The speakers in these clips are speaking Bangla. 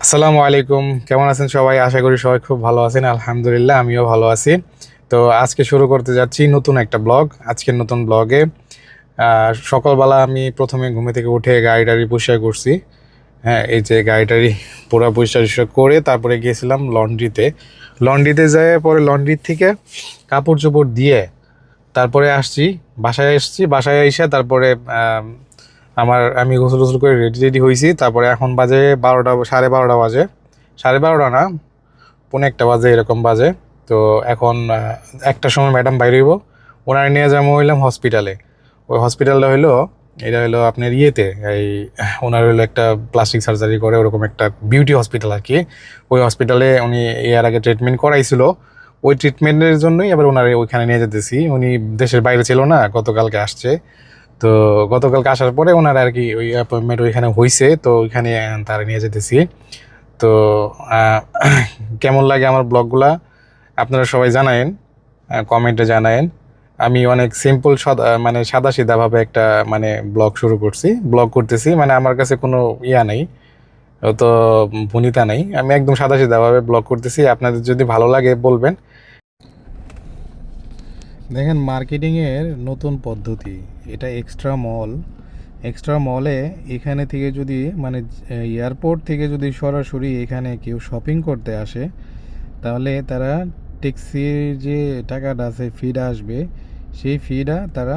আসসালামু আলাইকুম, কেমন আছেন সবাই? আশা করি সবাই খুব ভালো আছেন। আলহামদুলিল্লাহ, আমিও ভালো আছি। তো আজকে শুরু করতে যাচ্ছি নতুন একটা ব্লগ। আজকের নতুন ব্লগে সকালবেলা আমি প্রথমে ঘুমে থেকে উঠে গাড়ি টাড়ি পরিষ্কার করছি। হ্যাঁ, এই যে গাড়ি টাড়ি পুরো পরিষ্কার টরিষ্কার করে তারপরে গিয়েছিলাম লন্ড্রিতে। লন্ড্রিতে যেয়ে পরে লন্ড্রির থেকে কাপড় চোপড় দিয়ে তারপরে বাসায় এসছি। বাসায় এসে তারপরে আমি গোসল গোসল করে রেডি রেডি হয়েছি। তারপরে এখন বাজে 12টা, 12:30 বাজে। 12:30 না, পৌনে 1টা বাজে, এরকম বাজে। তো এখন 1টার সময় ম্যাডাম বাইরে হইব। ওনার নিয়ে যাবো হইলাম হসপিটালে। ওই হসপিটালটা এটা হলো আপনার এই ওনার হলো একটা প্লাস্টিক সার্জারি করে, ওরকম একটা বিউটি হসপিটাল আর কি। ওই হসপিটালে উনি এর আগে ট্রিটমেন্ট করাইছিল। ওই ট্রিটমেন্টের জন্যই আবার ওনার ওইখানে নিয়ে যেতেছি। উনি দেশের বাইরে ছিল না, গতকালকে আসছে। তো গতকালকে আসার পরে ওনার আর কি ওই অ্যাপয়েন্টমেন্ট ওইখানে হয়েছে, তো ওইখানে তারা নিয়ে যেতেছি। তো কেমন লাগে আমার ব্লগগুলা আপনারা সবাই জানায়েন, কমেন্টে জানায়েন। আমি অনেক সিম্পল মানে সাদা সিধাভাবে একটা মানে ব্লগ করতেছি। মানে আমার কাছে কোনো নেই, তো ভনিতা নেই। আমি একদম সাদা সিধাভাবে ব্লগ করতেছি। আপনাদের যদি ভালো লাগে বলবেন। দেখেন, মার্কেটিংয়ের নতুন পদ্ধতি এটা। এক্সট্রা মলে এখানে থেকে যদি মানে এয়ারপোর্ট থেকে যদি সরাসরি এখানে কেউ শপিং করতে আসে, তাহলে তারা ট্যাক্সির যে টাকাটা আছে, ফিটা আসবে, সেই ফিটা তারা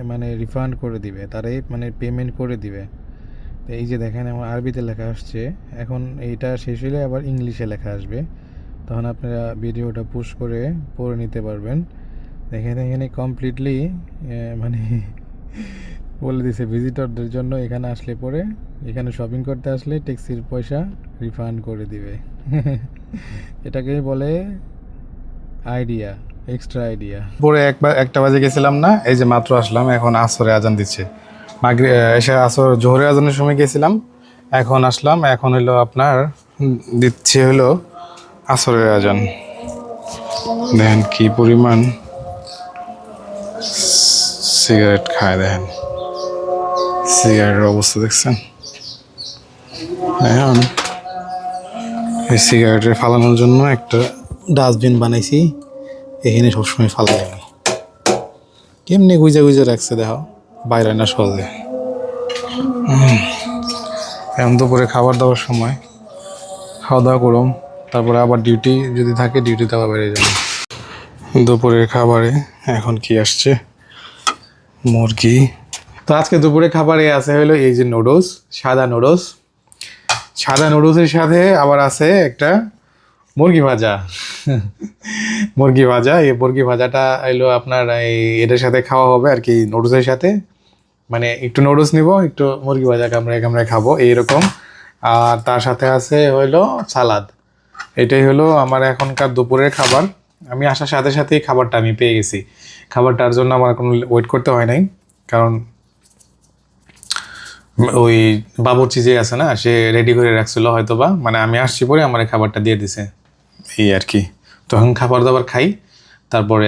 মানে রিফান্ড করে দিবে, তারাই মানে পেমেন্ট করে দিবে। তো এই যে দেখেন, আমার আরবিতে লেখা আসছে। এখন এইটা শেষ হলে আবার ইংলিশে লেখা আসবে, তখন আপনারা ভিডিওটা পুশ করে পড়ে নিতে পারবেন। দেখেন এখানে কমপ্লিটলি মানে বলে দিছে ভিজিটরদের জন্য, এখানে আসলে পরে এখানে শপিং করতে আসলে ট্যাক্সির পয়সা রিফান্ড করে দিবে। এটাকে বলে আইডিয়া, এক্সট্রা আইডিয়া। পরে 1টা বাজে গেছিলাম না, এই যে মাত্র আসলাম। এখন আসরে আজান দিচ্ছে। এসে জোহরে আজানের সময় গেছিলাম, এখন আসলাম। এখন হলো আপনার দিচ্ছে হলো আসরের আজান। দেখেন কি পরিমাণ সিগারেট খায়, দেখেন সিগারেটের অবস্থা দেখছেন। এখন এই সিগারেটের ফালানোর জন্য একটা ডাস্টবিন বানাইছি, এখানে সবসময় ফালাই আমি। কেমনি গুইজা গুইজা রাখছে দেখো, বাইরে না সহজে। এখন দুপুরে খাবার দাবার সময় খাওয়া দাওয়া করুম, তারপরে আবার ডিউটি যদি থাকে ডিউটিতে আবার বেরিয়ে যাবো। দুপুরের খাবারে এখন কি আসছে, মুরগি। তো আজকে দুপুরে খাবারে আছে হলো এই যে নুডলস, সাদা নুডলসের সাথে আবার আছে একটা মুরগি ভাজা। এই মুরগি ভাজাটা এলো আপনার এটার সাথে খাওয়া হবে আর কি, নুডলসের সাথে। মানে একটু নুডলস নিব, একটু মুরগি ভাজা কামড়ায় কামড়ায় খাবো এইরকম। আর তার সাথে আছে হইলো সালাদ। এটাই হলো আমার এখনকার দুপুরের খাবার। আমি আসার সাথে সাথেই খাবারটা আমি পেয়ে গেছি। খাবারটার জন্য আমার কোনো ওয়েট করতে হয় নাই, কারণ ওই বাবুর্চি যে আছে না, সে রেডি করে রাখছিল হয়তো বা, মানে আমি আসছি পরে আমার খাবারটা দিয়ে দিছে, এই আর কি। তো এখন খাবার দাবার খাই, তারপরে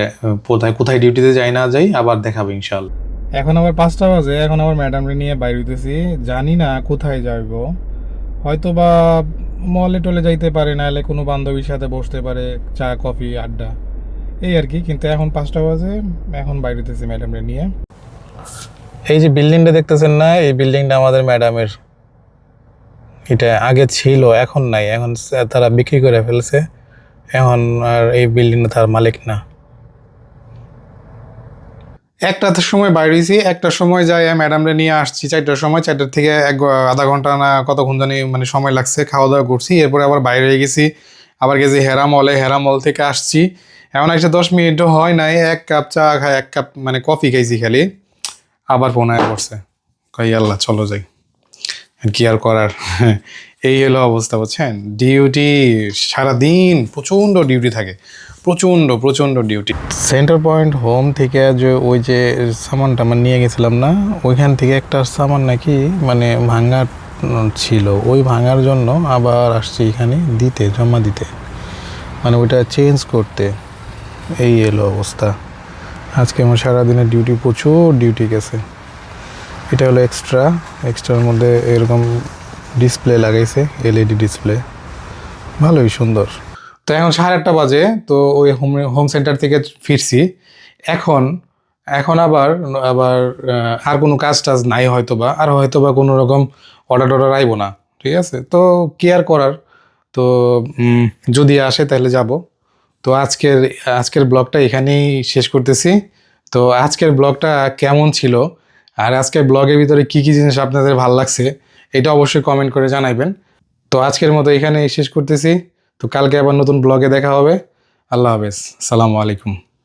কোথায় ডিউটিতে যাই না যাই আবার দেখাবো ইনশাল্লাহ। এখন আবার 5টা বাজে, এখন আবার ম্যাডামরে নিয়ে বাইরে হইতেছি। জানি না কোথায় যাইব, হয়তো বা মলে টলে যাইতে পারে, নাহলে কোনো বান্ধবীর সাথে বসতে পারে, চা কফি আড্ডা, এই আর কি। কিন্তু এখন 5টা বাজে, এখন বাইরে হইতেছি ম্যাডামরে নিয়ে। এই যে বিল্ডিংটা দেখতেছেন না, এই বিল্ডিংটা আমাদের ম্যাডামের। এটা আগে ছিল, এখন নাই, এখন তারা বিক্রি করে ফেলছে। এখন আর এই বিল্ডিংটা তার মালিক না। 1টার সময় বাইরে হয়েছি, 1টার সময় যাই ম্যাডামরে নিয়ে আসছি 4টার সময়। 4টার থেকে আধা ঘন্টা না কতক্ষণ জানি মানে সময় লাগছে, খাওয়া দাওয়া করছি। এরপরে আবার বাইরে হয়ে গেছি, আবার গেছি হেরা মল থেকে আসছি। এখন একটা 10 মিনিটও হয় নাই, 1 কাপ চা খাই, 1 কাপ মানে কফি খাইছি খালি। আবার ফোন আয়া পড়ছে, কই আল্লাহ চলো যাই, কি আর করার। এই হলো অবস্থা, বুঝছেন। ডিউটি সারাদিন প্রচণ্ড ডিউটি থাকে, প্রচণ্ড ডিউটি। সেন্টার পয়েন্ট হোম থেকে যে ওই যে সামানটা আমার নিয়ে গেছিলাম না, ওইখান থেকে একটা সামান নাকি মানে ভাঙার ছিল, ওই ভাঙার জন্য আবার আসছি এখানে জমা দিতে, মানে ওইটা চেঞ্জ করতে। এই এলো অবস্থা। আজকে আমার সারাদিনের ডিউটি, প্রচুর ডিউটি গেছে। এটা হলো এক্সট্রার মধ্যে এরকম ডিসপ্লে লাগাইছে, এলইডি ডিসপ্লে। ভালোই সুন্দর। তো এখন 8:30 বাজে, তো ওই হোম সেন্টার থেকে ফিরছি। এখন এখন আবার আবার আর কোনো কাজ টাজ নাই হয়তো বা, আর হয়তো বা কোনো রকম অর্ডার টর্ডার আইবো না, ঠিক আছে? তো কি আর করার, তো যদি আসে তাহলে যাব। তো আজকের ব্লগটা এখানেই শেষ করতেছি। তো আজকের ব্লগটা কেমন ছিল, আর আজকের ব্লগের ভিতরে কি কি জিনিস আপনাদের ভালো লাগছে, এটা অবশ্যই কমেন্ট করে জানাবেন। তো আজকের মতো এখানেই শেষ করতেছি। তো কালকে আবার নতুন ব্লগে দেখা হবে। আল্লাহ হাফেজ, সালামু আলাইকুম।